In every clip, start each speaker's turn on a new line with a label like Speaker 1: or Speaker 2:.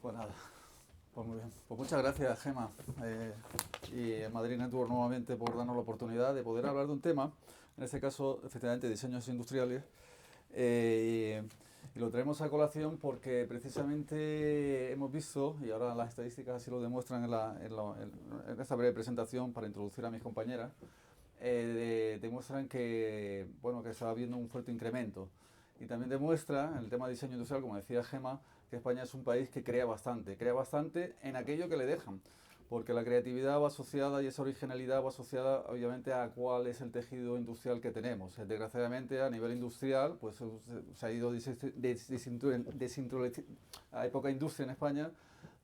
Speaker 1: Pues nada, pues muy bien. Pues muchas gracias, Gema, y a Madrid Network nuevamente por darnos la oportunidad de poder hablar de un tema, en este caso, efectivamente, diseños industriales. Y lo traemos a colación porque precisamente hemos visto, y ahora las estadísticas así lo demuestran en esta breve presentación para introducir a mis compañeras, demuestran que, bueno, que está habiendo un fuerte incremento. Y también demuestra, en el tema de diseño industrial, como decía Gema, que España es un país que crea bastante en aquello que le dejan. Porque la creatividad va asociada y esa originalidad va asociada obviamente a cuál es el tejido industrial que tenemos. Desgraciadamente a nivel industrial pues se ha ido hay poca industria en España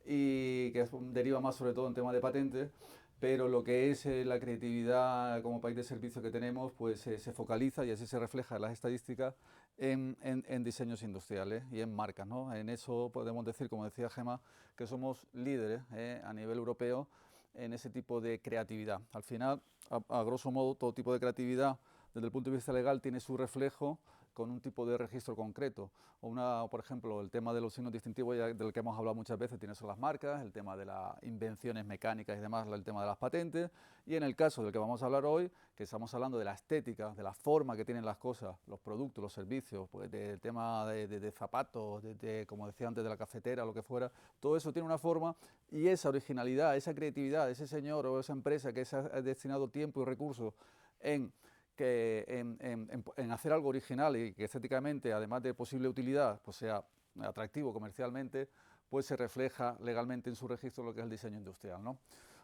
Speaker 1: y que deriva más sobre todo en tema de patentes, pero lo que es la creatividad como país de servicio que tenemos, pues se focaliza y así se refleja en las estadísticas en diseños industriales y en marcas, ¿no? En eso podemos decir, como decía Gema, que somos líderes a nivel europeo en ese tipo de creatividad. Al final, a grosso modo, todo tipo de creatividad desde el punto de vista legal tiene su reflejo con un tipo de registro concreto. Por ejemplo, el tema de los signos distintivos, ya del que hemos hablado muchas veces, tiene son las marcas, el tema de las invenciones mecánicas y demás, el tema de las patentes, y en el caso del que vamos a hablar hoy, que estamos hablando de la estética, de la forma que tienen las cosas, los productos, los servicios, pues del tema de zapatos, como decía antes, de la cafetera, lo que fuera, todo eso tiene una forma y esa originalidad, esa creatividad, ese señor o esa empresa que se ha destinado tiempo y recursos en en hacer algo original y que estéticamente, además de posible utilidad, pues sea atractivo comercialmente, pues se refleja legalmente en su registro lo que es el diseño industrial, ¿no?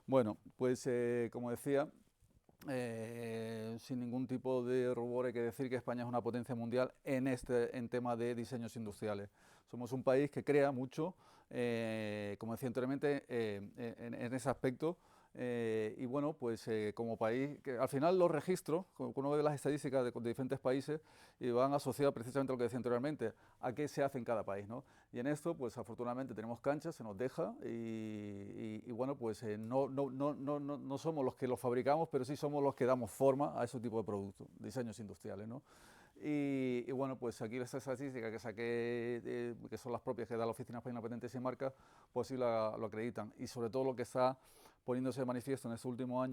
Speaker 1: Bueno, pues como decía, sin ningún tipo de rubor hay que decir que España es una potencia mundial en tema de diseños industriales. Somos un país que crea mucho, como decía anteriormente, en ese aspecto. Y bueno, pues como país, que al final los registros, cuando uno ve las estadísticas de diferentes países, y van asociados precisamente a lo que decía anteriormente, a qué se hace en cada país, ¿no? Y en esto, pues afortunadamente tenemos canchas, se nos deja, y bueno, pues no somos los que los fabricamos, pero sí somos los que damos forma a ese tipo de productos, diseños industriales, ¿no? Y bueno, pues aquí las estadísticas que saqué, que son las propias que da la Oficina Española de Patentes y Marcas, pues sí lo acreditan. Y sobre todo lo que está poniéndose de manifiesto en estos últimos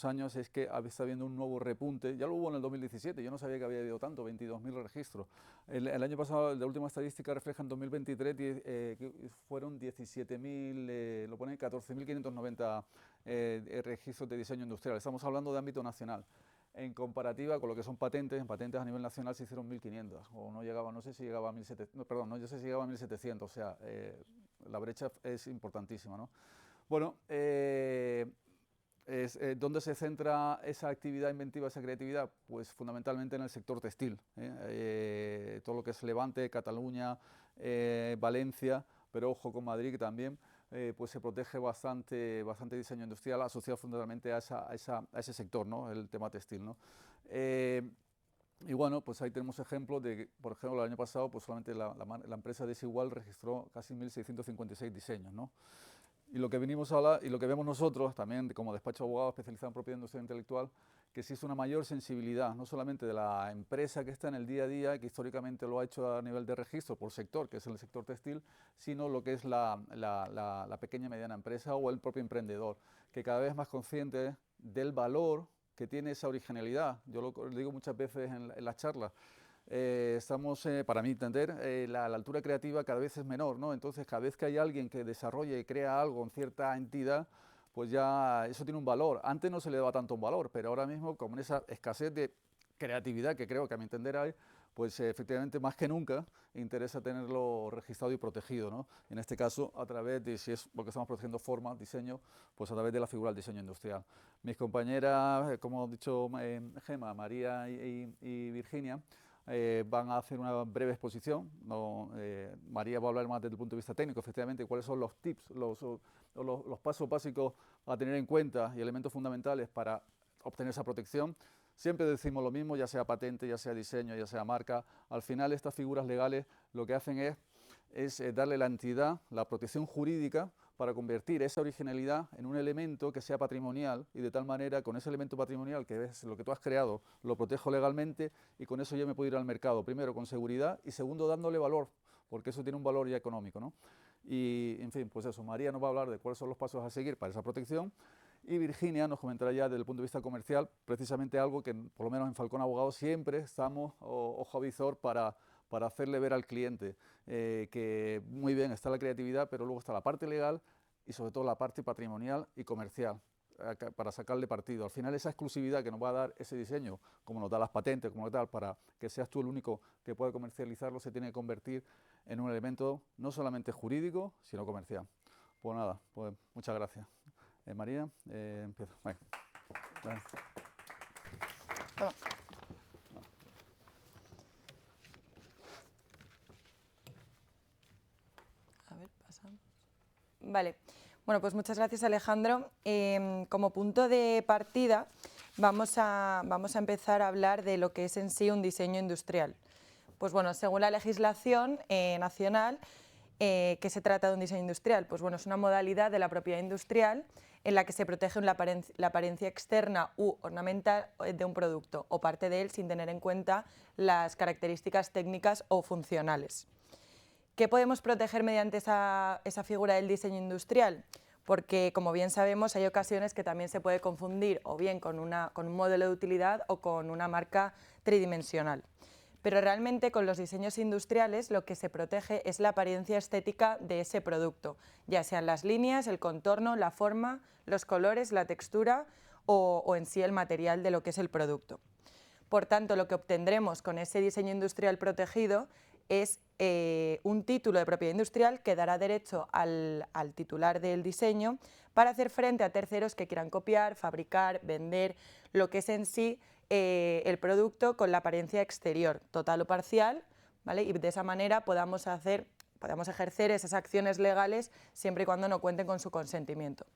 Speaker 1: años es que está habiendo un nuevo repunte. Ya lo hubo en el 2017, yo no sabía que había habido tanto, 22.000 registros. El año pasado, la última estadística refleja en 2023 que fueron 17.000, lo ponen 14.590 registros de diseño industrial. Estamos hablando de ámbito nacional. En comparativa con lo que son patentes, en patentes a nivel nacional se hicieron 1.500, o no llegaba, no sé si llegaba a 1.700, no, perdón, no sé si llegaba a 1.700, o sea, la brecha es importantísima, ¿no? Bueno, ¿dónde se centra esa actividad inventiva, esa creatividad? Pues fundamentalmente en el sector textil, todo lo que es Levante, Cataluña, Valencia, pero ojo con Madrid que también pues se protege bastante diseño industrial asociado fundamentalmente a ese sector, ¿no? El tema textil, ¿no? Y bueno, pues ahí tenemos ejemplos de que, por ejemplo, el año pasado, pues solamente la empresa Desigual registró casi 1.656 diseños, ¿no? Y lo que venimos a hablar, y lo que vemos nosotros, también como despacho de abogados especializado en propiedad industrial intelectual, que existe una mayor sensibilidad, no solamente de la empresa que está en el día a día, que históricamente lo ha hecho a nivel de registro por sector, que es el sector textil, sino lo que es la pequeña y mediana empresa o el propio emprendedor, que cada vez es más consciente del valor que tiene esa originalidad. Yo lo digo muchas veces en las charlas. Estamos, para mí entender, la altura creativa cada vez es menor, ¿no? Entonces, cada vez que hay alguien que desarrolla y crea algo en cierta entidad, pues ya eso tiene un valor. Antes no se le daba tanto un valor, pero ahora mismo, como en esa escasez de creatividad que creo que a mi entender hay, pues efectivamente más que nunca interesa tenerlo registrado y protegido, ¿no? En este caso, a través de, si es porque estamos protegiendo forma, diseño, pues a través de la figura del diseño industrial. Mis compañeras, como ha dicho Gema, María y Virginia, van a hacer una breve exposición. No, María va a hablar más desde el punto de vista técnico, efectivamente, cuáles son los tips, los pasos básicos a tener en cuenta y elementos fundamentales para obtener esa protección. Siempre decimos lo mismo, ya sea patente, ya sea diseño, ya sea marca. Al final estas figuras legales lo que hacen es darle la entidad, la protección jurídica para convertir esa originalidad en un elemento que sea patrimonial y de tal manera con ese elemento patrimonial que es lo que tú has creado lo protejo legalmente y con eso yo me puedo ir al mercado, primero con seguridad y segundo dándole valor, porque eso tiene un valor ya económico, ¿no? Y, en fin, pues eso, María nos va a hablar de cuáles son los pasos a seguir para esa protección, y Virginia nos comentará ya desde el punto de vista comercial precisamente algo que, por lo menos en Falcón Abogados, siempre estamos ojo a visor para hacerle ver al cliente que muy bien está la creatividad, pero luego está la parte legal y sobre todo la parte patrimonial y comercial para sacarle partido. Al final esa exclusividad que nos va a dar ese diseño, como nos da las patentes, como tal, para que seas tú el único que pueda comercializarlo, se tiene que convertir en un elemento no solamente jurídico, sino comercial. Pues nada, pues muchas gracias. María, empiezo. Bueno,
Speaker 2: a ver, pasamos. Vale, bueno, pues muchas gracias, Alejandro. Como punto de partida vamos a empezar a hablar de lo que es en sí un diseño industrial. Pues bueno, según la legislación nacional, ¿qué se trata de un diseño industrial? Pues bueno, es una modalidad de la propiedad industrial en la que se protege la apariencia externa u ornamental de un producto o parte de él sin tener en cuenta las características técnicas o funcionales. ¿Qué podemos proteger mediante esa figura del diseño industrial? Porque, como bien sabemos, hay ocasiones que también se puede confundir o bien con un modelo de utilidad o con una marca tridimensional. Pero realmente con los diseños industriales lo que se protege es la apariencia estética de ese producto, ya sean las líneas, el contorno, la forma, los colores, la textura o en sí el material de lo que es el producto. Por tanto, lo que obtendremos con ese diseño industrial protegido es un título de propiedad industrial que dará derecho al titular del diseño para hacer frente a terceros que quieran copiar, fabricar, vender lo que es en sí el producto con la apariencia exterior, total o parcial, ¿vale? Y de esa manera podamos ejercer esas acciones legales siempre y cuando no cuenten con su consentimiento.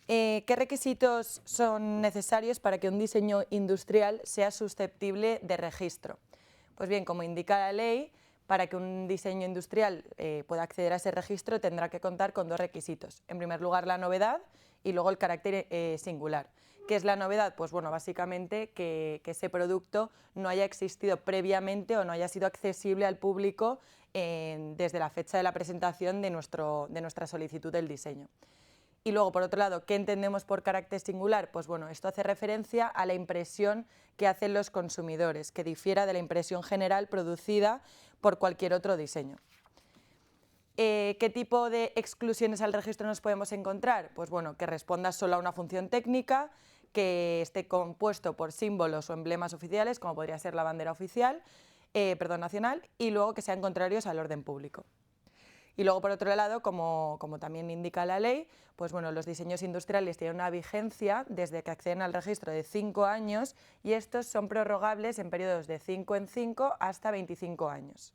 Speaker 2: ¿Qué requisitos son necesarios para que un diseño industrial sea susceptible de registro? Pues bien, como indica la ley, para que un diseño industrial pueda acceder a ese registro tendrá que contar con dos requisitos. En primer lugar, la novedad y luego el carácter singular. ¿Qué es la novedad? Pues bueno, básicamente que ese producto no haya existido previamente o no haya sido accesible al público desde la fecha de la presentación de nuestra solicitud del diseño. Y luego, por otro lado, ¿qué entendemos por carácter singular? Pues bueno, esto hace referencia a la impresión que hacen los consumidores, que difiera de la impresión general producida por cualquier otro diseño. ¿Qué tipo de exclusiones al registro nos podemos encontrar? Pues bueno, que responda solo a una función técnica, que esté compuesto por símbolos o emblemas oficiales, como podría ser la bandera oficial, nacional, y luego que sean contrarios al orden público. Y luego, por otro lado, como también indica la ley, pues bueno, los diseños industriales tienen una vigencia desde que acceden al registro de 5 años y estos son prorrogables en periodos de 5 en 5 hasta 25 años.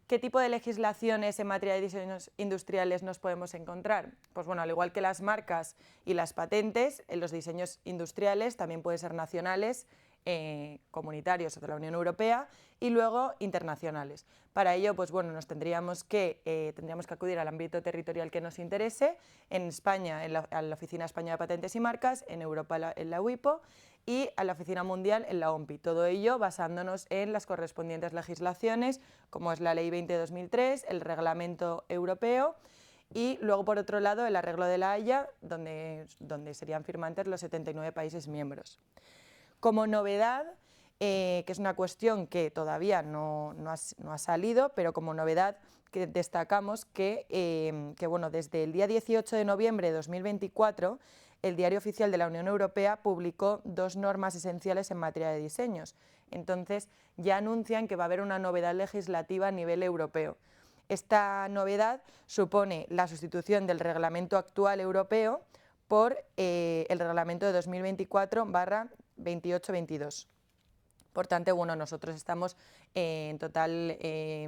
Speaker 2: ¿Qué tipo de legislaciones en materia de diseños industriales nos podemos encontrar? Pues bueno, al igual que las marcas y las patentes, los diseños industriales también pueden ser nacionales, comunitarios o de la Unión Europea y luego internacionales. Para ello, pues bueno, tendríamos que acudir al ámbito territorial que nos interese, en España a la Oficina Española de Patentes y Marcas, en Europa en la WIPO y a la Oficina Mundial en la OMPI. Todo ello basándonos en las correspondientes legislaciones, como es la Ley 20 de 2003, el Reglamento Europeo y luego, por otro lado, el Arreglo de la Haya, donde serían firmantes los 79 países miembros. Como novedad, que es una cuestión que todavía no ha salido, pero como novedad que destacamos que bueno, desde el día 18 de noviembre de 2024 el Diario Oficial de la Unión Europea publicó 2 normas esenciales en materia de diseños. Entonces ya anuncian que va a haber una novedad legislativa a nivel europeo. Esta novedad supone la sustitución del reglamento actual europeo por el reglamento de 2024/2822. Por tanto, bueno, nosotros estamos en total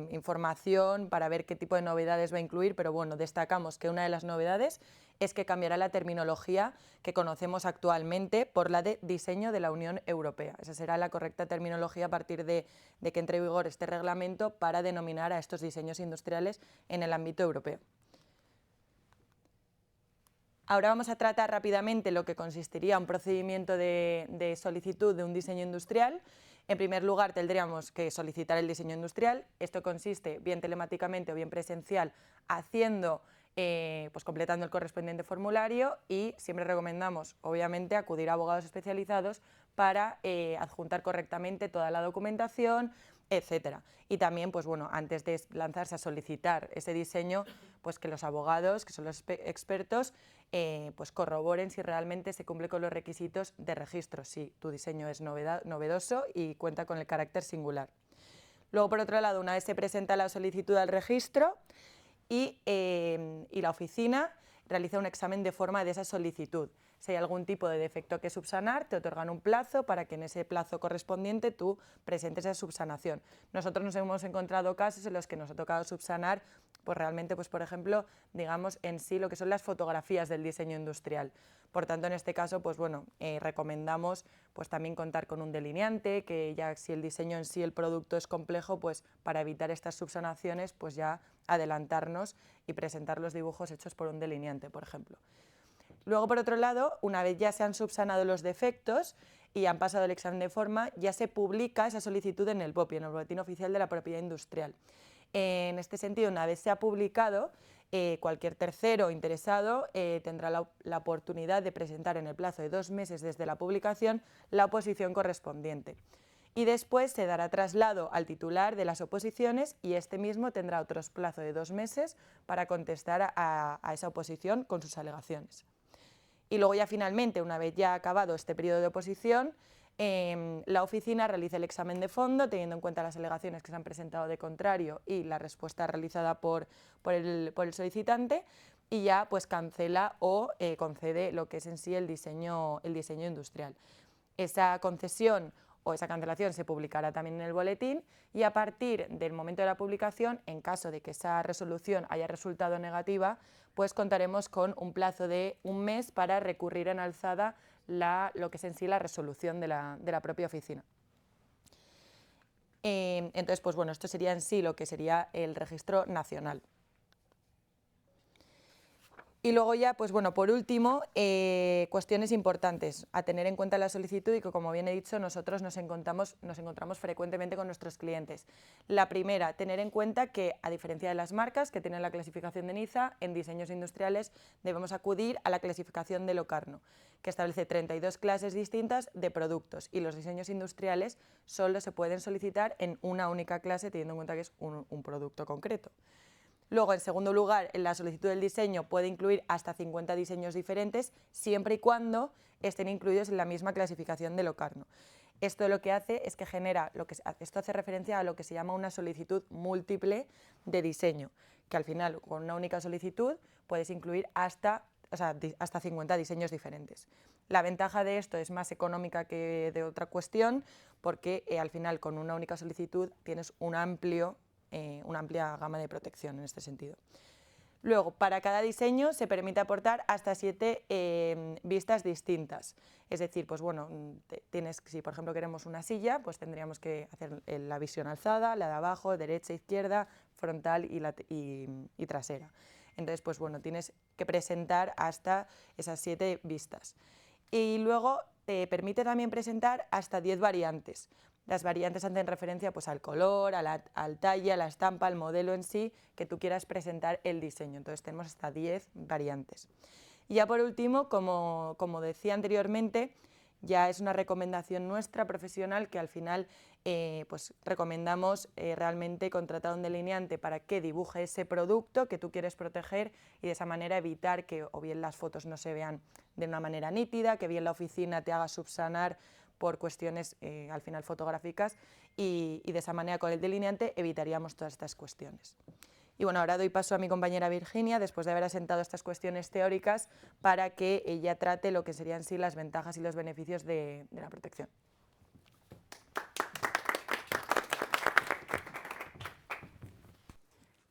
Speaker 2: información para ver qué tipo de novedades va a incluir, pero bueno, destacamos que una de las novedades es que cambiará la terminología que conocemos actualmente por la de diseño de la Unión Europea. Esa será la correcta terminología a partir de que entre en vigor este reglamento para denominar a estos diseños industriales en el ámbito europeo. Ahora vamos a tratar rápidamente lo que consistiría un procedimiento de solicitud de un diseño industrial. En primer lugar, tendríamos que solicitar el diseño industrial. Esto consiste bien telemáticamente o bien presencial, pues completando el correspondiente formulario, y siempre recomendamos, obviamente, acudir a abogados especializados para adjuntar correctamente toda la documentación, etcétera. Y también, pues bueno, antes de lanzarse a solicitar ese diseño, pues que los abogados, que son los expertos, pues corroboren si realmente se cumple con los requisitos de registro, si tu diseño es novedoso y cuenta con el carácter singular. Luego, por otro lado, una vez se presenta la solicitud al registro y la oficina realiza un examen de forma de esa solicitud. Si hay algún tipo de defecto que subsanar, te otorgan un plazo para que en ese plazo correspondiente tú presentes esa subsanación. Nosotros nos hemos encontrado casos en los que nos ha tocado subsanar, pues realmente, pues por ejemplo, digamos en sí lo que son las fotografías del diseño industrial. Por tanto, en este caso, pues bueno, recomendamos pues también contar con un delineante, que ya si el diseño en sí, el producto es complejo, pues para evitar estas subsanaciones, pues ya adelantarnos y presentar los dibujos hechos por un delineante, por ejemplo. Luego, por otro lado, una vez ya se han subsanado los defectos y han pasado el examen de forma, ya se publica esa solicitud en el BOPI, en el Boletín Oficial de la Propiedad Industrial. En este sentido, una vez se ha publicado, cualquier tercero interesado tendrá la oportunidad de presentar en el plazo de 2 meses desde la publicación la oposición correspondiente. Y después se dará traslado al titular de las oposiciones y este mismo tendrá otro plazo de 2 meses para contestar a esa oposición con sus alegaciones. Y luego ya finalmente, una vez ya acabado este periodo de oposición, la oficina realiza el examen de fondo, teniendo en cuenta las alegaciones que se han presentado de contrario y la respuesta realizada por el solicitante, y ya pues cancela o concede lo que es en sí el diseño industrial. Esa concesión o esa cancelación se publicará también en el boletín, y a partir del momento de la publicación, en caso de que esa resolución haya resultado negativa, pues contaremos con un plazo de 1 mes para recurrir en alzada lo que es en sí la resolución de la propia oficina. Entonces, pues bueno, esto sería en sí lo que sería el registro nacional. Y luego ya, pues bueno, por último, cuestiones importantes a tener en cuenta en la solicitud y que, como bien he dicho, nosotros nos encontramos frecuentemente con nuestros clientes. La primera, tener en cuenta que, a diferencia de las marcas que tienen la clasificación de NIZA, en diseños industriales debemos acudir a la clasificación de Locarno, que establece 32 clases distintas de productos, y los diseños industriales solo se pueden solicitar en una única clase, teniendo en cuenta que es un producto concreto. Luego, en segundo lugar, en la solicitud del diseño puede incluir hasta 50 diseños diferentes, siempre y cuando estén incluidos en la misma clasificación de Locarno. Esto lo que hace es que genera, esto hace referencia a lo que se llama una solicitud múltiple de diseño, que al final, con una única solicitud, puedes incluir hasta 50 diseños diferentes. La ventaja de esto es más económica que de otra cuestión, porque al final, con una única solicitud, tienes una amplia gama de protección en este sentido. Luego, para cada diseño se permite aportar hasta 7 vistas distintas. Es decir, pues bueno, si por ejemplo queremos una silla, pues tendríamos que hacer la visión alzada, la de abajo, derecha, izquierda, frontal y trasera. Entonces, pues bueno, tienes que presentar hasta esas 7 vistas. Y luego te permite también presentar hasta 10 variantes. Las variantes hacen referencia pues al color, al talle, a la estampa, al modelo en sí que tú quieras presentar el diseño. Entonces tenemos hasta 10 variantes. Y ya por último, como decía anteriormente, ya es una recomendación nuestra profesional que al final pues recomendamos realmente contratar a un delineante para que dibuje ese producto que tú quieres proteger, y de esa manera evitar que o bien las fotos no se vean de una manera nítida, que bien la oficina te haga subsanar por cuestiones al final fotográficas, y de esa manera con el delineante evitaríamos todas estas cuestiones. Y bueno, ahora doy paso a mi compañera Virginia, después de haber asentado estas cuestiones teóricas, para que ella trate lo que serían sí las ventajas y los beneficios de la protección.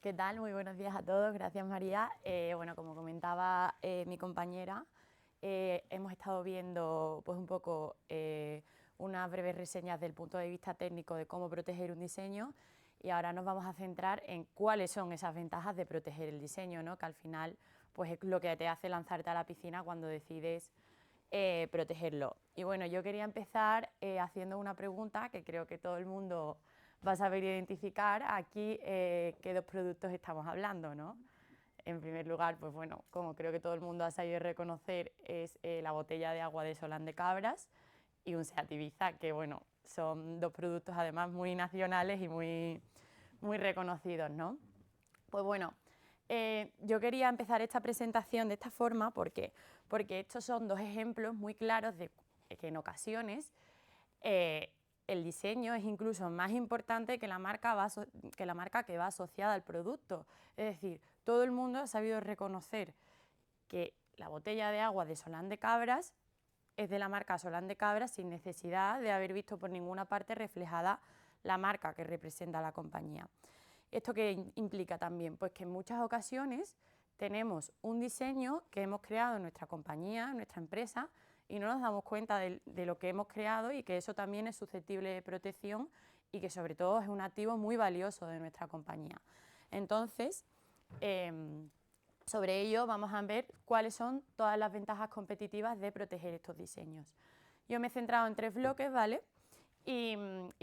Speaker 3: ¿Qué tal? Muy buenos días a todos. Gracias, María. Bueno, como comentaba mi compañera, hemos estado viendo pues un poco unas breves reseñas del punto de vista técnico de cómo proteger un diseño, y ahora nos vamos a centrar en cuáles son esas ventajas de proteger el diseño, ¿no? Que al final pues es lo que te hace lanzarte a la piscina cuando decides protegerlo. Y bueno, yo quería empezar haciendo una pregunta que creo que todo el mundo va a saber identificar aquí qué dos productos estamos hablando, ¿no? En primer lugar, pues bueno, como creo que todo el mundo ha sabido reconocer, es la botella de agua de Solán de Cabras y un Seat Ibiza, que bueno, son dos productos además muy nacionales y muy reconocidos, ¿no? Pues bueno, yo quería empezar esta presentación de esta forma porque estos son dos ejemplos muy claros de que en ocasiones el diseño es incluso más importante que la marca que va asociada al producto. Es decir, todo el mundo ha sabido reconocer que la botella de agua de Solán de Cabras es de la marca Solán de Cabras sin necesidad de haber visto por ninguna parte reflejada la marca que representa a la compañía. ¿Esto qué implica también? Pues que en muchas ocasiones tenemos un diseño que hemos creado en nuestra compañía, en nuestra empresa, y no nos damos cuenta de lo que hemos creado y que eso también es susceptible de protección y que sobre todo es un activo muy valioso de nuestra compañía. Entonces, sobre ello vamos a ver cuáles son todas las ventajas competitivas de proteger estos diseños. Yo me he centrado en 3 bloques, ¿vale? Y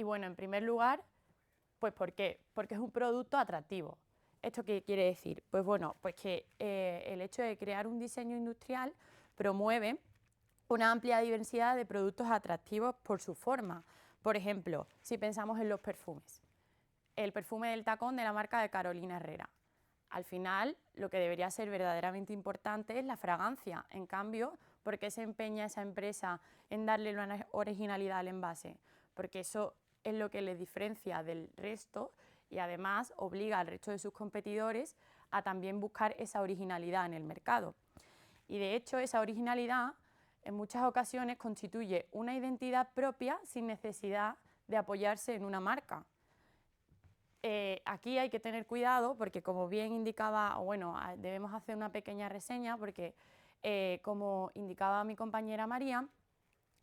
Speaker 3: bueno, en primer lugar, pues ¿por qué? Porque es un producto atractivo. ¿Esto qué quiere decir? Pues bueno, pues que el hecho de crear un diseño industrial promueve una amplia diversidad de productos atractivos por su forma. Por ejemplo, si pensamos en los perfumes. El perfume del tacón de la marca de Carolina Herrera. Al final, lo que debería ser verdaderamente importante es la fragancia. En cambio, ¿por qué se empeña esa empresa en darle una originalidad al envase? Porque eso es lo que les diferencia del resto y además obliga al resto de sus competidores a también buscar esa originalidad en el mercado. Y de hecho, esa originalidad en muchas ocasiones constituye una identidad propia sin necesidad de apoyarse en una marca. Aquí hay que tener cuidado porque, como bien indicaba, bueno, debemos hacer una pequeña reseña porque, como indicaba mi compañera María,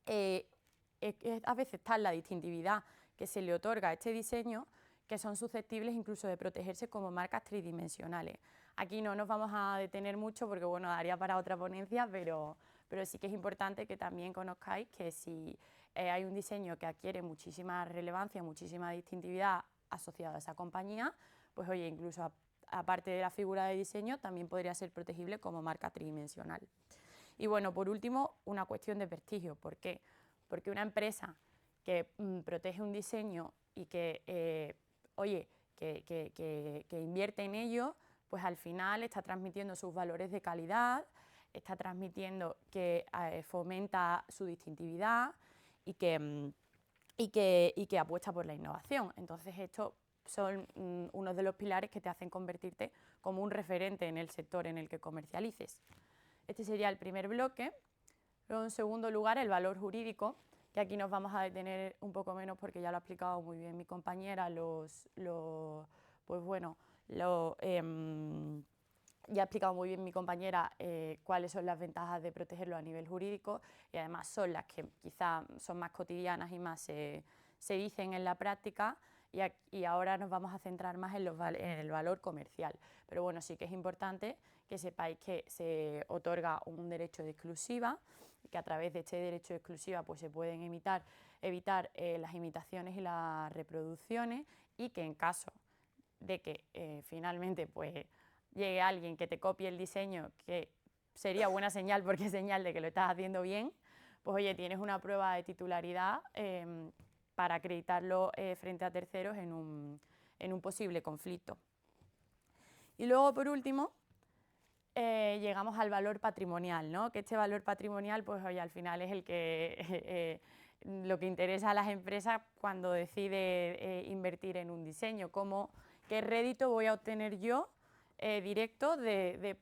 Speaker 3: a veces está la distintividad que se le otorga a este diseño que son susceptibles incluso de protegerse como marcas tridimensionales. Aquí no nos vamos a detener mucho porque, bueno, daría para otra ponencia, pero sí que es importante que también conozcáis que si hay un diseño que adquiere muchísima relevancia, muchísima distintividad asociada a esa compañía, pues oye, incluso aparte de la figura de diseño, también podría ser protegible como marca tridimensional. Y bueno, por último, una cuestión de prestigio. ¿Por qué? Porque una empresa que protege un diseño y que, que invierte en ello, pues al final está transmitiendo sus valores de calidad, está transmitiendo que fomenta su distintividad y que apuesta por la innovación. Entonces, estos son unos de los pilares que te hacen convertirte como un referente en el sector en el que comercialices. Este sería el primer bloque. Luego, en segundo lugar, el valor jurídico, que aquí nos vamos a detener un poco menos porque ya lo ha explicado muy bien mi compañera, ya ha explicado muy bien mi compañera cuáles son las ventajas de protegerlo a nivel jurídico y además son las que quizá son más cotidianas y más se dicen en la práctica y ahora nos vamos a centrar más en el valor comercial. Pero bueno, sí que es importante que sepáis que se otorga un derecho de exclusiva y que a través de este derecho de exclusiva pues, se pueden evitar las imitaciones y las reproducciones y que en caso de que finalmente pues, llegue alguien que te copie el diseño, que sería buena señal porque es señal de que lo estás haciendo bien, pues oye, tienes una prueba de titularidad para acreditarlo frente a terceros en un posible conflicto. Y luego, por último, llegamos al valor patrimonial, ¿no? Que este valor patrimonial, pues oye, al final es el que lo que interesa a las empresas cuando decide invertir en un diseño, qué rédito voy a obtener yo directo de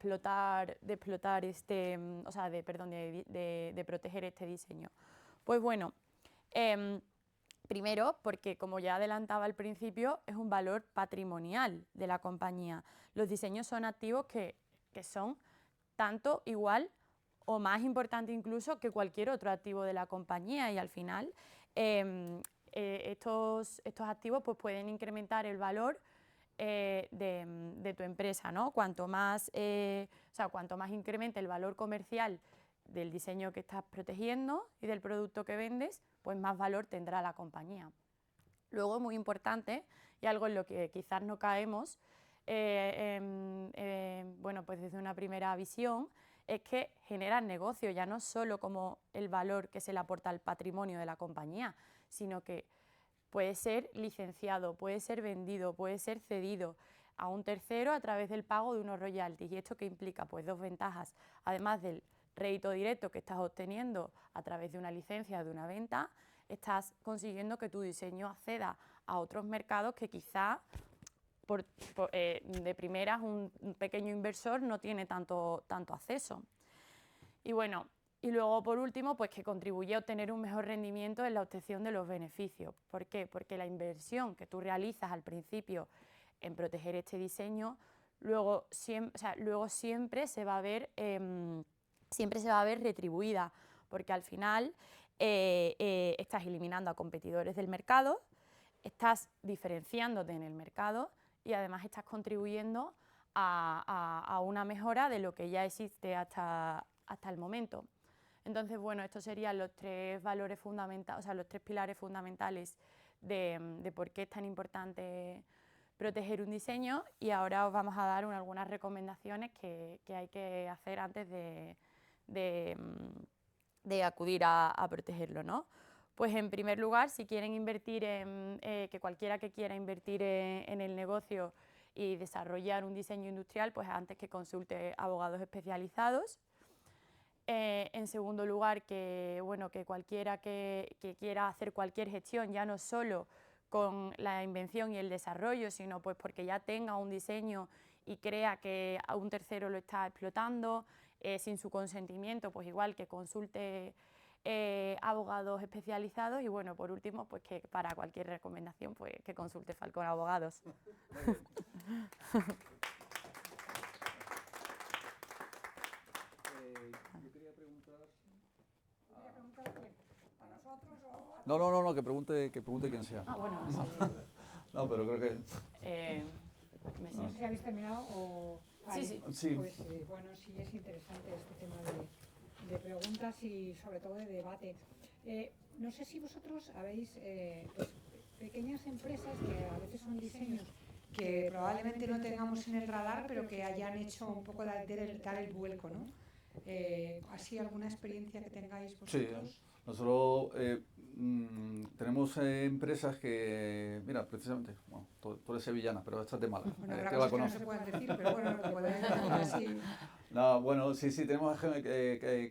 Speaker 3: proteger este diseño. Pues bueno, primero, porque como ya adelantaba al principio, es un valor patrimonial de la compañía. Los diseños son activos que son tanto igual o más importante incluso que cualquier otro activo de la compañía y al final estos activos pues, pueden incrementar el valor de tu empresa, ¿no? Cuanto más incremente el valor comercial del diseño que estás protegiendo y del producto que vendes, pues más valor tendrá la compañía. Luego, muy importante, y algo en lo que quizás no caemos, bueno, pues desde una primera visión, es que generan negocio, ya no solo como el valor que se le aporta al patrimonio de la compañía, sino que puede ser licenciado, puede ser vendido, puede ser cedido a un tercero a través del pago de unos royalties. ¿Y esto qué implica? Pues dos ventajas, además del rédito directo que estás obteniendo a través de una licencia, de una venta, estás consiguiendo que tu diseño acceda a otros mercados que quizá de primeras un pequeño inversor no tiene tanto acceso. Y bueno, y luego por último, pues que contribuye a obtener un mejor rendimiento en la obtención de los beneficios. ¿Por qué? Porque la inversión que tú realizas al principio en proteger este diseño, luego siempre se va a ver retribuida, porque al final estás eliminando a competidores del mercado, estás diferenciándote en el mercado y además estás contribuyendo a una mejora de lo que ya existe hasta el momento. Entonces, bueno, estos serían los tres valores fundamentales, o sea, los tres pilares fundamentales de por qué es tan importante proteger un diseño, y ahora os vamos a dar algunas recomendaciones que hay que hacer antes de acudir a protegerlo, ¿no? Pues en primer lugar, si quieren invertir que cualquiera que quiera invertir en el negocio y desarrollar un diseño industrial, pues antes que consulte abogados especializados. En segundo lugar, que cualquiera que quiera hacer cualquier gestión, ya no solo con la invención y el desarrollo, sino pues porque ya tenga un diseño y crea que a un tercero lo está explotando sin su consentimiento, pues igual que consulte abogados especializados. Y bueno, por último, pues que para cualquier recomendación, pues que consulte Falcon Abogados.
Speaker 1: Yo quería preguntar... ¿A nosotros o...? No, que pregunte quien sea.
Speaker 3: Ah, bueno.
Speaker 1: No, pero creo que...
Speaker 4: No sé si habéis terminado o...
Speaker 3: Sí.
Speaker 4: Pues bueno, sí es interesante este tema de preguntas y sobre todo de debate. No sé si vosotros habéis pues, pequeñas empresas que a veces son diseños que probablemente no tengamos en el radar, pero que hayan hecho un poco dar el vuelco, ¿no? ¿Así alguna experiencia que tengáis vosotros?
Speaker 1: Sí, nosotros tenemos empresas que, mira, precisamente, bueno, tú eres sevillana, pero esta es de Málaga.
Speaker 4: Bueno, habrá cosas que no se pueden decir, pero bueno, lo podéis decir así.
Speaker 1: No, bueno, sí, tenemos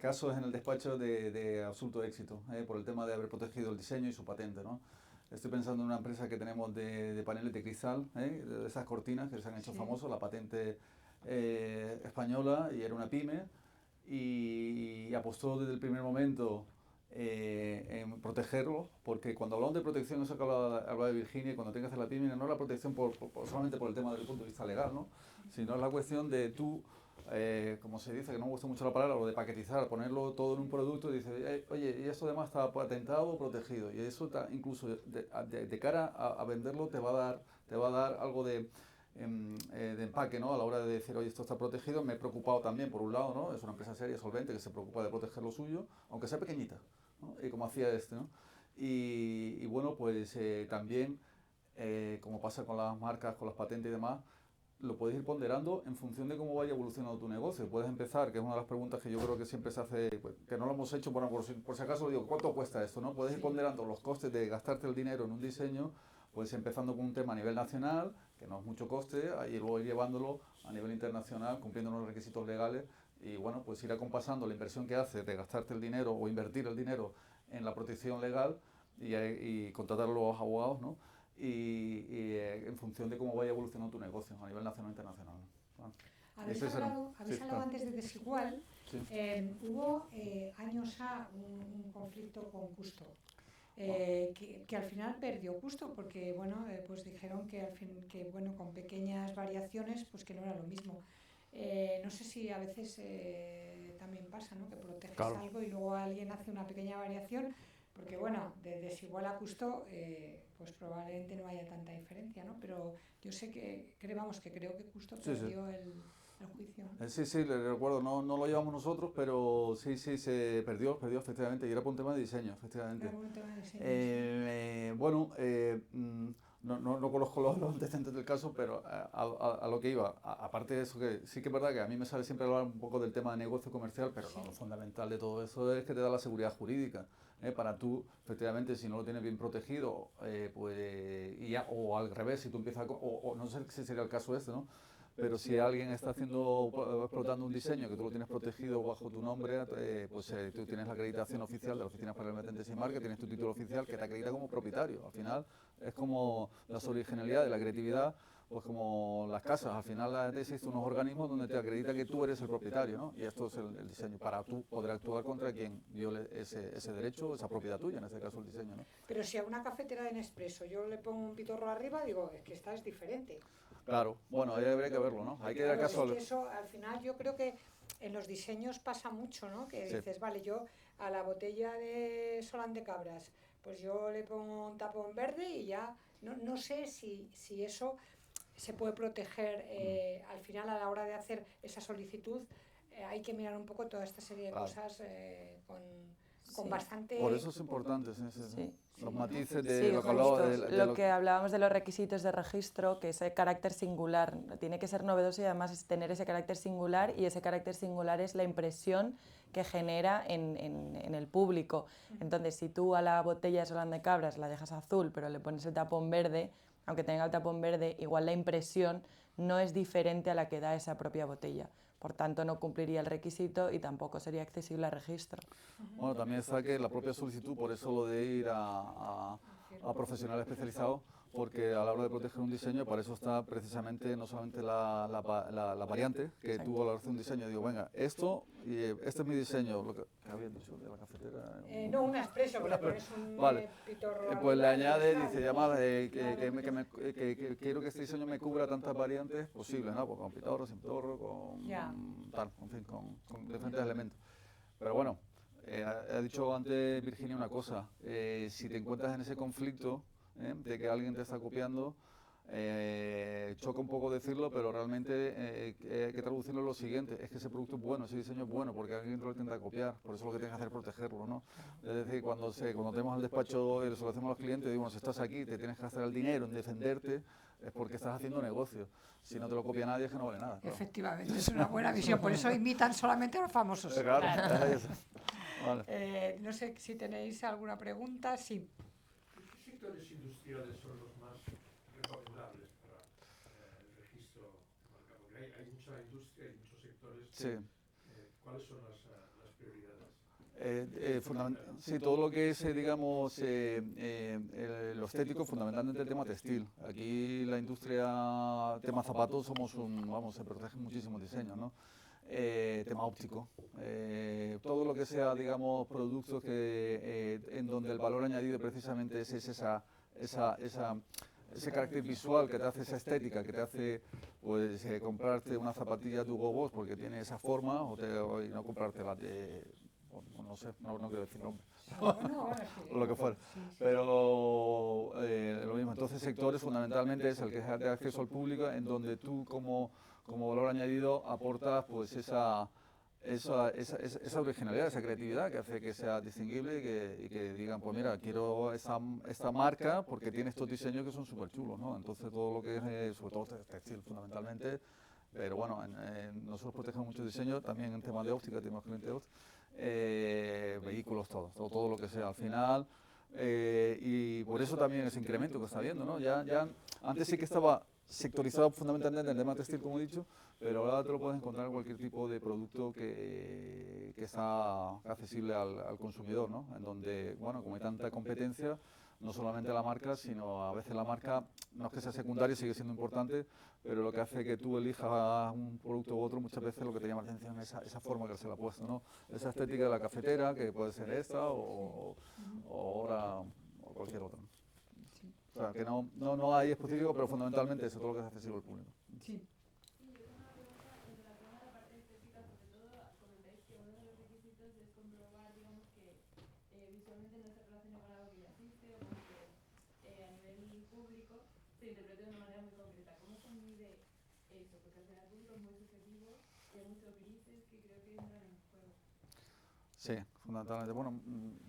Speaker 1: casos en el despacho de absoluto éxito por el tema de haber protegido el diseño y su patente, ¿no? Estoy pensando en una empresa que tenemos de paneles de cristal, de esas cortinas que se han hecho famosos, la patente española, y era una pyme, y apostó desde el primer momento en protegerlo, porque cuando hablamos de protección, eso que hablaba de Virginia, y cuando tengas que hacer la pyme, no es la protección solamente por el tema del punto de vista legal, ¿no? Sino es la cuestión de tú, como se dice, que no me gusta mucho la palabra, lo de paquetizar, ponerlo todo en un producto y dices, oye, y esto además está patentado o protegido, y eso incluso de cara a venderlo te va a dar algo de empaque, ¿no? A la hora de decir, oye, esto está protegido. Me he preocupado también, por un lado, ¿no? Es una empresa seria, solvente, que se preocupa de proteger lo suyo, aunque sea pequeñita, ¿no? Y como hacía ¿no? Y bueno, pues también, como pasa con las marcas, con las patentes y demás, lo puedes ir ponderando en función de cómo vaya evolucionando tu negocio. Puedes empezar, que es una de las preguntas que yo creo que siempre se hace, pues, que no lo hemos hecho, bueno, por si acaso digo, ¿cuánto cuesta esto? ¿No? Puedes ir ponderando los costes de gastarte el dinero en un diseño, pues empezando con un tema a nivel nacional, que no es mucho coste, y luego ir llevándolo a nivel internacional, cumpliendo unos requisitos legales, y bueno, pues ir acompasando la inversión que haces de gastarte el dinero o invertir el dinero en la protección legal y contratar a los abogados, ¿no? Y en función de cómo vaya evolucionando tu negocio a nivel nacional e internacional.
Speaker 4: Habéis hablado antes de Desigual.
Speaker 1: Sí.
Speaker 4: Hubo años un conflicto con Custo. Que al final perdió Custo porque bueno, pues dijeron que bueno, con pequeñas variaciones pues que no era lo mismo. No sé si a veces también pasa, ¿no? Que proteges algo y luego alguien hace una pequeña variación, porque bueno, de Desigual a Custo pues probablemente no haya tanta diferencia, ¿no? Pero Yo sé que creo que justo
Speaker 1: Sí, sí.
Speaker 4: perdió el juicio.
Speaker 1: Sí, sí, le recuerdo, no, no lo llevamos nosotros, pero sí, sí, se perdió efectivamente, y era por un tema de diseño, efectivamente.
Speaker 4: Era un tema de diseño.
Speaker 1: Bueno, no conozco los antecedentes del caso, pero a lo que iba, aparte de eso, que sí que es verdad que a mí me sale siempre hablar un poco del tema de negocio comercial, pero lo fundamental de todo eso es que te da la seguridad jurídica. Para tú, efectivamente, si no lo tienes bien protegido, pues, o al revés, si tú empiezas o no sé si sería el caso este, ¿no? Pero si alguien está explotando un diseño que tú lo tienes protegido bajo tu nombre, pues tú tienes la acreditación oficial de la Oficina Española de Patentes y Marcas, tienes tu título oficial que te acredita como propietario. Al final es como la originalidad de la creatividad, pues como las casas. Al final existen unos organismos donde te acredita que tú eres el propietario, ¿no? Y esto es el diseño, para tú poder actuar contra quien viole ese derecho, esa propiedad tuya, en este caso el diseño, ¿no?
Speaker 4: Pero si a una cafetera de Nespresso yo le pongo un pitorro arriba, digo, es que esta es diferente.
Speaker 1: Claro, bueno, ahí habría que verlo, ¿no? Hay que dar
Speaker 4: Claro,
Speaker 1: caso
Speaker 4: es que eso al final yo creo que en los diseños pasa mucho, ¿no? Que
Speaker 1: Sí.
Speaker 4: dices, vale, yo a la botella de Solán de Cabras, pues yo le pongo un tapón verde y ya no sé si eso se puede proteger al final a la hora de hacer esa solicitud. Hay que mirar un poco toda esta serie de
Speaker 1: Claro.
Speaker 4: cosas con
Speaker 2: Sí.
Speaker 4: bastante...
Speaker 1: Por eso es importante, sí, sí, sí.
Speaker 2: Sí.
Speaker 1: Los matices de
Speaker 2: Sí,
Speaker 1: lo que
Speaker 2: justo.
Speaker 1: hablaba
Speaker 2: Lo que hablábamos de los requisitos de registro, que ese carácter singular tiene que ser novedoso y además es tener ese carácter singular, y ese carácter singular es la impresión que genera en el público. Entonces, si tú a la botella de Solán de Cabras la dejas azul, pero le pones el tapón verde, aunque tenga el tapón verde, igual la impresión no es diferente a la que da esa propia botella. Por tanto, no cumpliría el requisito y tampoco sería accesible al registro.
Speaker 1: Bueno, también está que la propia solicitud, por eso lo de ir a profesional especializado, porque a la hora de proteger un diseño, para eso está precisamente no solamente la variante, que tú a la hora de hacer un diseño, digo, venga, este es mi diseño, lo que habían dicho de la cafetera.
Speaker 4: no, un Nespresso, que le pones un
Speaker 1: Vale.
Speaker 4: pitorro
Speaker 1: Pues le
Speaker 4: arriba y
Speaker 1: añade,
Speaker 4: ya está.
Speaker 1: dice, llama, que quiero que este diseño me cubra tantas variantes posibles, ¿no? Pues con pitorro, sin pitorro, con
Speaker 4: Ya.
Speaker 1: tal, en fin, con diferentes elementos. Pero bueno, ha dicho antes Virginia una cosa, si te encuentras en ese conflicto de que alguien te está copiando, choca un poco decirlo, pero realmente hay que traducirlo en lo siguiente, es que ese producto es bueno, ese diseño es bueno, porque alguien te lo intenta copiar, por eso lo que tienes que hacer es protegerlo, ¿no? Es decir, cuando tenemos el despacho y se lo hacemos a los clientes, digo, si estás aquí, te tienes que gastar el dinero en defenderte, es porque estás haciendo negocio. Si no te lo copia nadie, es que no vale nada. Claro.
Speaker 4: Efectivamente, es una buena visión, por eso imitan solamente a los famosos.
Speaker 1: Claro. Vale.
Speaker 4: No sé si tenéis alguna pregunta, sí.
Speaker 5: ¿Qué sectores industriales son los más recomendables para el registro de marca? Porque hay mucha industria y muchos sectores.
Speaker 1: Sí.
Speaker 5: ¿Cuáles son las prioridades?
Speaker 1: Sí, todo lo que es, digamos, lo estético, fundamentalmente el tema textil. Aquí la industria, tema zapatos, se protege muchísimo el diseño, ¿no? Tema óptico, todo lo que sea, digamos, productos en donde el valor añadido precisamente es ese carácter visual que te hace, esa estética, que te hace pues comprarte una zapatilla de Hugo Boss porque tiene esa forma, y no comprarte la de, no sé, no quiero decir nombre, o lo que fuera. Pero lo mismo, entonces sectores fundamentalmente es el que es de acceso al público, en donde tú como valor añadido aportas pues esa originalidad, esa creatividad que hace que sea distinguible y que digan, pues mira, quiero esta marca porque tiene estos diseños que son súper chulos, ¿no? Entonces todo lo que es, sobre todo textil fundamentalmente, pero bueno, nosotros protegemos mucho diseño, también en temas de óptica, tenemos clientes de óptica, vehículos, todo lo que sea, al final, y por eso también ese incremento que está habiendo, ¿no? Ya antes sí que estaba sectorizado fundamentalmente en el tema textil, como he dicho, pero ahora te lo puedes encontrar en cualquier tipo de producto que está accesible al consumidor, ¿no? En donde, bueno, como hay tanta competencia, no solamente la marca, sino a veces la marca, no es que sea secundaria, sigue siendo importante, pero lo que hace que tú elijas un producto u otro, muchas veces lo que te llama la atención es esa forma que se le ha puesto, ¿no? Esa estética de la cafetera, que puede ser esta o ahora o cualquier otra. O sea, que no hay específico, pero fundamentalmente eso, todo lo que es accesible al público.
Speaker 4: Sí.
Speaker 6: eso, porque al final son muy subjetivos y hay muchos grises que creo que entran en juego.
Speaker 1: Sí, fundamentalmente. Bueno,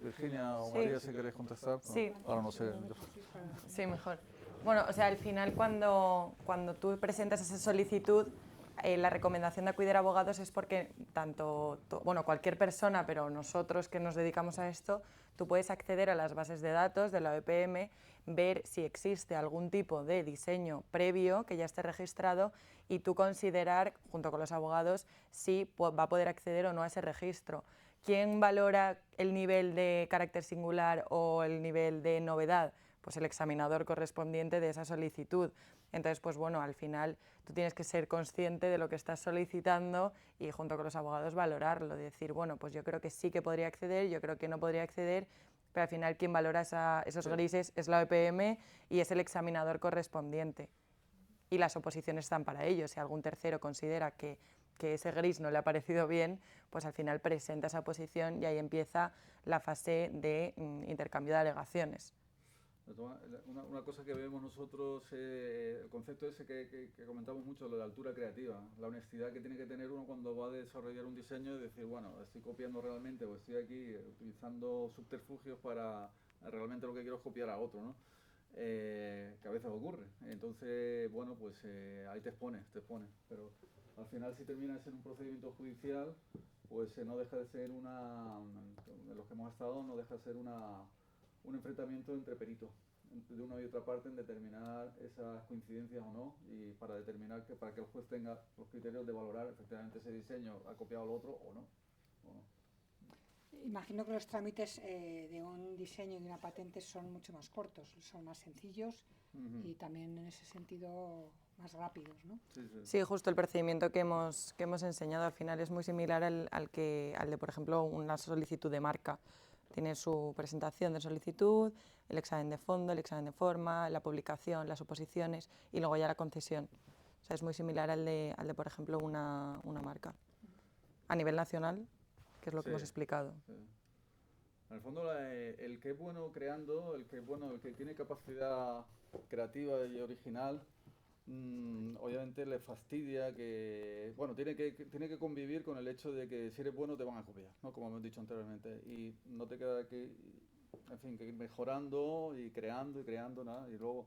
Speaker 1: Virginia o
Speaker 2: Sí.
Speaker 1: María, si queréis contestar.
Speaker 2: Sí.
Speaker 1: Ahora no sé.
Speaker 2: Sí, mejor. Bueno, o sea, al final cuando tú presentas esa solicitud, la recomendación de acudir a abogados es porque bueno, cualquier persona, pero nosotros que nos dedicamos a esto, tú puedes acceder a las bases de datos de la OEPM, ver si existe algún tipo de diseño previo que ya esté registrado y tú considerar, junto con los abogados, si va a poder acceder o no a ese registro. ¿Quién valora el nivel de carácter singular o el nivel de novedad? Pues el examinador correspondiente de esa solicitud. Entonces, pues bueno, al final tú tienes que ser consciente de lo que estás solicitando y junto con los abogados valorarlo, decir, bueno, pues yo creo que sí que podría acceder, yo creo que no podría acceder, pero al final quien valora esos grises es la OEPM y es el examinador correspondiente. Y las oposiciones están para ello. Si algún tercero considera que ese gris no le ha parecido bien, pues al final presenta esa oposición y ahí empieza la fase de intercambio de alegaciones.
Speaker 1: Una cosa que vemos nosotros, el concepto ese que comentamos mucho, lo de altura creativa, la honestidad que tiene que tener uno cuando va a desarrollar un diseño y decir, bueno, estoy copiando realmente o estoy aquí utilizando subterfugios para realmente lo que quiero es copiar a otro, ¿no? Que a veces ocurre. Entonces, bueno, pues ahí te expones, pero al final si terminas en un procedimiento judicial, pues no deja de ser en los que hemos estado, no deja de ser un enfrentamiento entre peritos de una y otra parte en determinar esas coincidencias o no y para determinar para que el juez tenga los criterios de valorar efectivamente ese diseño ha copiado al otro o no.
Speaker 4: Imagino que los trámites de un diseño y de una patente son mucho más cortos, son más sencillos y también en ese sentido más rápidos, ¿no?
Speaker 2: Sí, justo el procedimiento que hemos enseñado al final es muy similar al de, por ejemplo, una solicitud de marca. Tiene su presentación de solicitud, el examen de fondo, el examen de forma, la publicación, las oposiciones y luego ya la concesión. O sea, es muy similar al de por ejemplo, una marca. A nivel nacional, que es lo que hemos explicado.
Speaker 1: Sí. En el fondo, el que es bueno creando, el que tiene capacidad creativa y original, obviamente le fastidia que, bueno, tiene que convivir con el hecho de que si eres bueno te van a copiar, ¿no? Como hemos dicho anteriormente, y no te queda que, en fin, que ir mejorando y creando, nada, y luego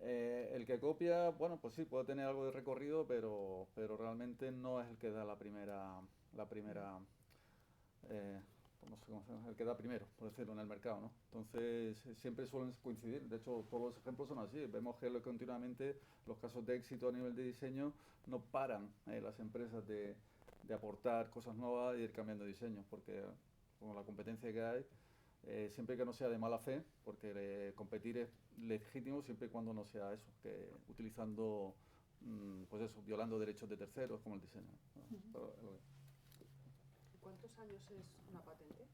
Speaker 1: el que copia, bueno, pues sí, puede tener algo de recorrido, pero realmente no es el que da la primera no sé cómo se llama, el que da primero, por decirlo, en el mercado, ¿no? Entonces, siempre suelen coincidir. De hecho, todos los ejemplos son así. Vemos que continuamente los casos de éxito a nivel de diseño no paran las empresas de aportar cosas nuevas y ir cambiando diseños, porque con la competencia que hay, siempre que no sea de mala fe, porque competir es legítimo siempre y cuando no sea eso, que utilizando, pues eso, violando derechos de terceros como el diseño, ¿no?
Speaker 7: ¿Cuántos años es una patente?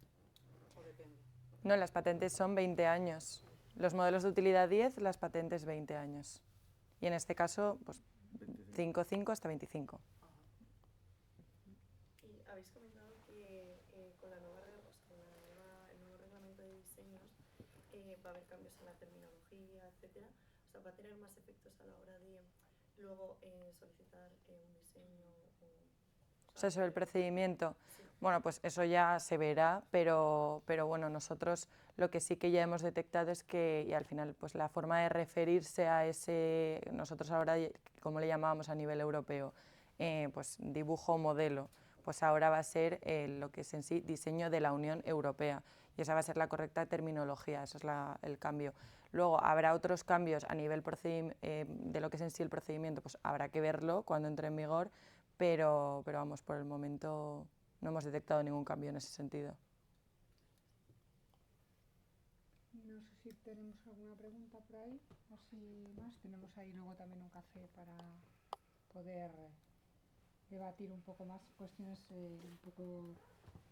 Speaker 7: ¿O depende?
Speaker 2: No, las patentes son 20 años. Los modelos de utilidad 10, las patentes 20 años. Y en este caso, pues 5 hasta 25.
Speaker 6: Y habéis comentado que con el nuevo reglamento de diseños va a haber cambios en la terminología, etcétera. O sea, va a tener más efectos a la hora de luego solicitar un diseño.
Speaker 2: O sea, sobre el procedimiento. Bueno, pues eso ya se verá, pero bueno, nosotros lo que sí que ya hemos detectado es que, y al final, pues la forma de referirse a ese, nosotros ahora, como le llamábamos a nivel europeo, pues dibujo modelo, pues ahora va a ser lo que es en sí diseño de la Unión Europea, y esa va a ser la correcta terminología, eso es el cambio. Luego habrá otros cambios a nivel de lo que es en sí el procedimiento, pues habrá que verlo cuando entre en vigor, pero vamos, por el momento no hemos detectado ningún cambio en ese sentido.
Speaker 4: No sé si tenemos alguna pregunta por ahí, así más. Tenemos ahí luego también un café para poder debatir un poco más cuestiones un poco